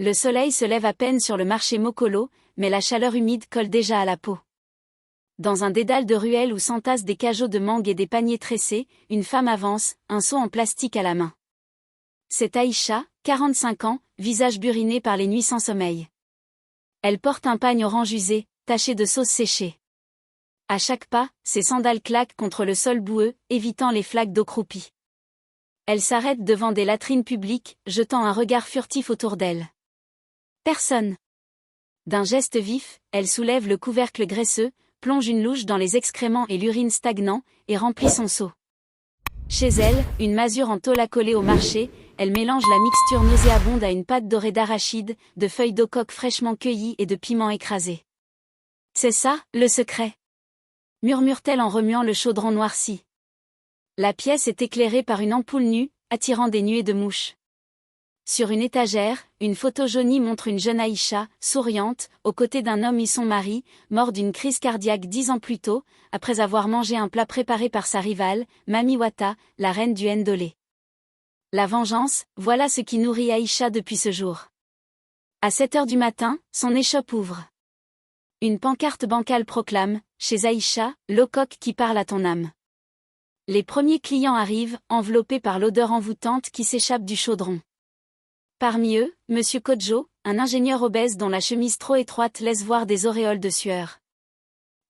Le soleil se lève à peine sur le marché Mokolo, mais la chaleur humide colle déjà à la peau. Dans un dédale de ruelles où s'entassent des cajots de mangue et des paniers tressés, une femme avance, un seau en plastique à la main. C'est Aïcha, 45 ans, visage buriné par les nuits sans sommeil. Elle porte un pagne orange usé, taché de sauce séchée. À chaque pas, ses sandales claquent contre le sol boueux, évitant les flaques d'eau croupie. Elle s'arrête devant des latrines publiques, jetant un regard furtif autour d'elle. Personne. D'un geste vif, elle soulève le couvercle graisseux, plonge une louche dans les excréments et l'urine stagnant, et remplit son seau. Chez elle, une masure en tôle accolée au marché, elle mélange la mixture nauséabonde à une pâte dorée d'arachide, de feuilles d'ocoque fraîchement cueillies et de piments écrasés. C'est ça, le secret, murmure-t-elle en remuant le chaudron noirci. La pièce est éclairée par une ampoule nue, attirant des nuées de mouches. Sur une étagère, une photo jaunie montre une jeune Aïcha, souriante, aux côtés d'un homme et son mari, mort d'une crise cardiaque 10 ans plus tôt, après avoir mangé un plat préparé par sa rivale, Mami Wata, la reine du Ndolé. La vengeance, voilà ce qui nourrit Aïcha depuis ce jour. À 7 heures du matin, son échoppe ouvre. Une pancarte bancale proclame « Chez Aïcha, l'eau coque qui parle à ton âme ». Les premiers clients arrivent, enveloppés par l'odeur envoûtante qui s'échappe du chaudron. Parmi eux, Monsieur Kodjo, un ingénieur obèse dont la chemise trop étroite laisse voir des auréoles de sueur.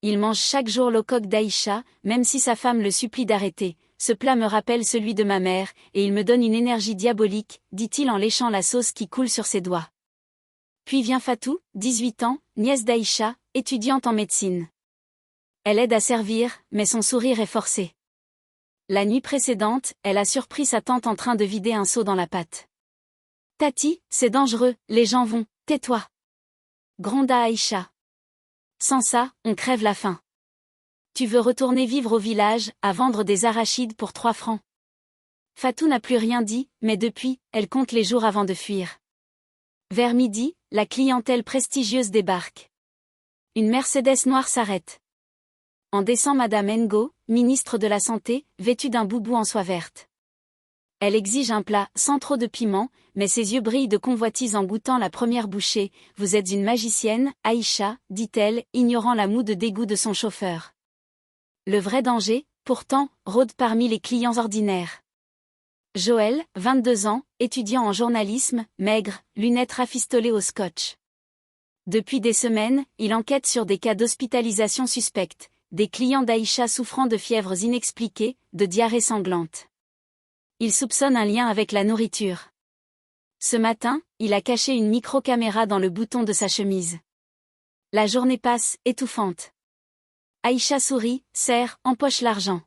Il mange chaque jour l'eau coque d'Aïcha, même si sa femme le supplie d'arrêter. Ce plat me rappelle celui de ma mère, et il me donne une énergie diabolique, dit-il en léchant la sauce qui coule sur ses doigts. Puis vient Fatou, 18 ans, nièce d'Aïcha, étudiante en médecine. Elle aide à servir, mais son sourire est forcé. La nuit précédente, elle a surpris sa tante en train de vider un seau dans la pâte. « Tati, c'est dangereux, les gens vont, tais-toi » gronda Aïcha. « Sans ça, on crève la faim. Tu veux retourner vivre au village, à vendre des arachides pour 3 francs. » Fatou n'a plus rien dit, mais depuis, elle compte les jours avant de fuir. Vers midi, la clientèle prestigieuse débarque. Une Mercedes noire s'arrête. En descend Madame Ngo, ministre de la Santé, vêtue d'un boubou en soie verte. Elle exige un plat sans trop de piment, mais ses yeux brillent de convoitise en goûtant la première bouchée. « Vous êtes une magicienne, Aïcha, dit-elle, ignorant la moue de dégoût de son chauffeur. Le vrai danger, pourtant, rôde parmi les clients ordinaires. Joël, 22 ans, étudiant en journalisme, maigre, lunettes rafistolées au scotch. Depuis des semaines, il enquête sur des cas d'hospitalisation suspecte, des clients d'Aïcha souffrant de fièvres inexpliquées, de diarrhées sanglantes. Il soupçonne un lien avec la nourriture. Ce matin, il a caché une micro-caméra dans le bouton de sa chemise. La journée passe, étouffante. Aïcha sourit, serre, empoche l'argent.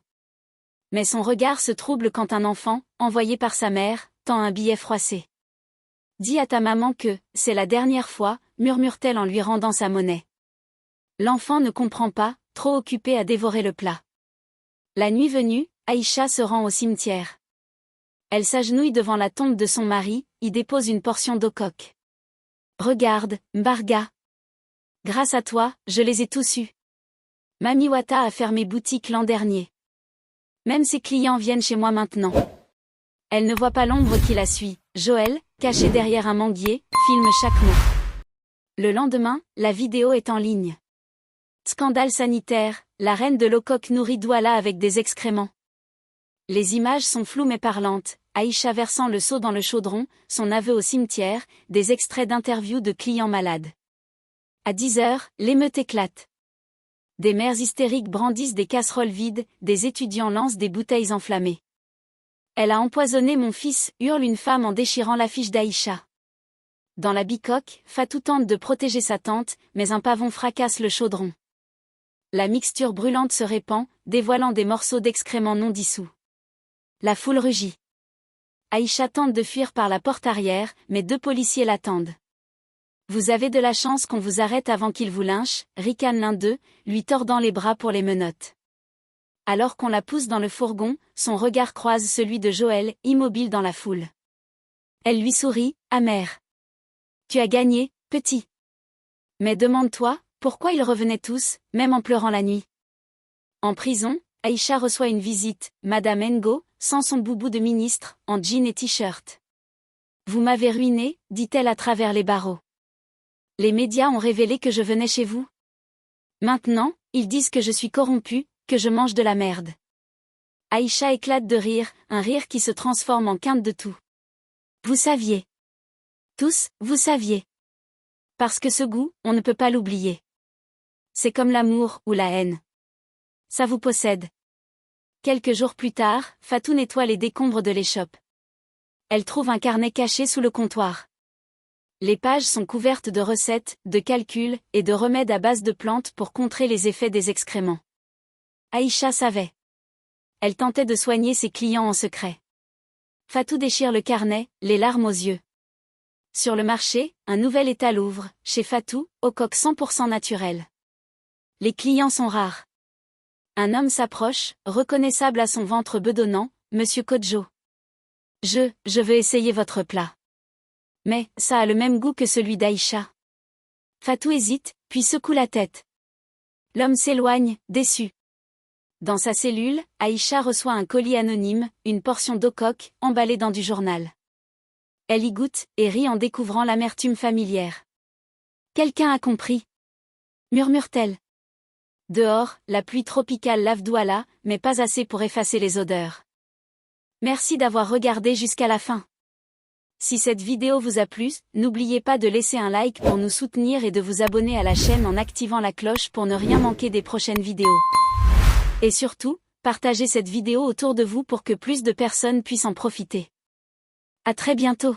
Mais son regard se trouble quand un enfant, envoyé par sa mère, tend un billet froissé. « Dis à ta maman que, c'est la dernière fois », murmure-t-elle en lui rendant sa monnaie. L'enfant ne comprend pas, trop occupé à dévorer le plat. La nuit venue, Aïcha se rend au cimetière. Elle s'agenouille devant la tombe de son mari, y dépose une portion d'eau coque. « Regarde, Mbarga. Grâce à toi, je les ai tous eus. Mami Wata a fermé boutique l'an dernier. Même ses clients viennent chez moi maintenant. » Elle ne voit pas l'ombre qui la suit. Joël, caché derrière un manguier, filme chaque mot. Le lendemain, la vidéo est en ligne. Scandale sanitaire, la reine de l'eau coque nourrit Douala avec des excréments. Les images sont floues mais parlantes, Aïcha versant le seau dans le chaudron, son aveu au cimetière, des extraits d'interviews de clients malades. À 10 heures, l'émeute éclate. Des mères hystériques brandissent des casseroles vides, des étudiants lancent des bouteilles enflammées. « Elle a empoisonné mon fils », hurle une femme en déchirant l'affiche d'Aïcha. Dans la bicoque, Fatou tente de protéger sa tante, mais un pavon fracasse le chaudron. La mixture brûlante se répand, dévoilant des morceaux d'excréments non dissous. La foule rugit. Aïcha tente de fuir par la porte arrière, mais 2 policiers l'attendent. « Vous avez de la chance qu'on vous arrête avant qu'il vous lynche », ricane l'un d'eux, lui tordant les bras pour les menottes. Alors qu'on la pousse dans le fourgon, son regard croise celui de Joël, immobile dans la foule. Elle lui sourit, amère. « Tu as gagné, petit. » Mais demande-toi, pourquoi ils revenaient tous, même en pleurant la nuit. En prison, Aïcha reçoit une visite, Madame Ngo, sans son boubou de ministre, en jean et t-shirt. Vous m'avez ruiné, dit-elle à travers les barreaux. Les médias ont révélé que je venais chez vous. Maintenant, ils disent que je suis corrompue, que je mange de la merde. Aïcha éclate de rire, un rire qui se transforme en quinte de tout. Vous saviez. Tous, vous saviez. Parce que ce goût, on ne peut pas l'oublier. C'est comme l'amour ou la haine. Ça vous possède. Quelques jours plus tard, Fatou nettoie les décombres de l'échoppe. Elle trouve un carnet caché sous le comptoir. Les pages sont couvertes de recettes, de calculs, et de remèdes à base de plantes pour contrer les effets des excréments. Aïcha savait. Elle tentait de soigner ses clients en secret. Fatou déchire le carnet, les larmes aux yeux. Sur le marché, un nouvel étal ouvre, chez Fatou, aux coques 100% naturelles. Les clients sont rares. Un homme s'approche, reconnaissable à son ventre bedonnant, Monsieur Kodjo. Je veux essayer votre plat. Mais, ça a le même goût que celui d'Aïcha. Fatou hésite, puis secoue la tête. L'homme s'éloigne, déçu. Dans sa cellule, Aïcha reçoit un colis anonyme, une portion d'eau coque, emballée dans du journal. Elle y goûte, et rit en découvrant l'amertume familière. Quelqu'un a compris. Murmure-t-elle. Dehors, la pluie tropicale lave Douala, mais pas assez pour effacer les odeurs. Merci d'avoir regardé jusqu'à la fin. Si cette vidéo vous a plu, n'oubliez pas de laisser un like pour nous soutenir et de vous abonner à la chaîne en activant la cloche pour ne rien manquer des prochaines vidéos. Et surtout, partagez cette vidéo autour de vous pour que plus de personnes puissent en profiter. À très bientôt.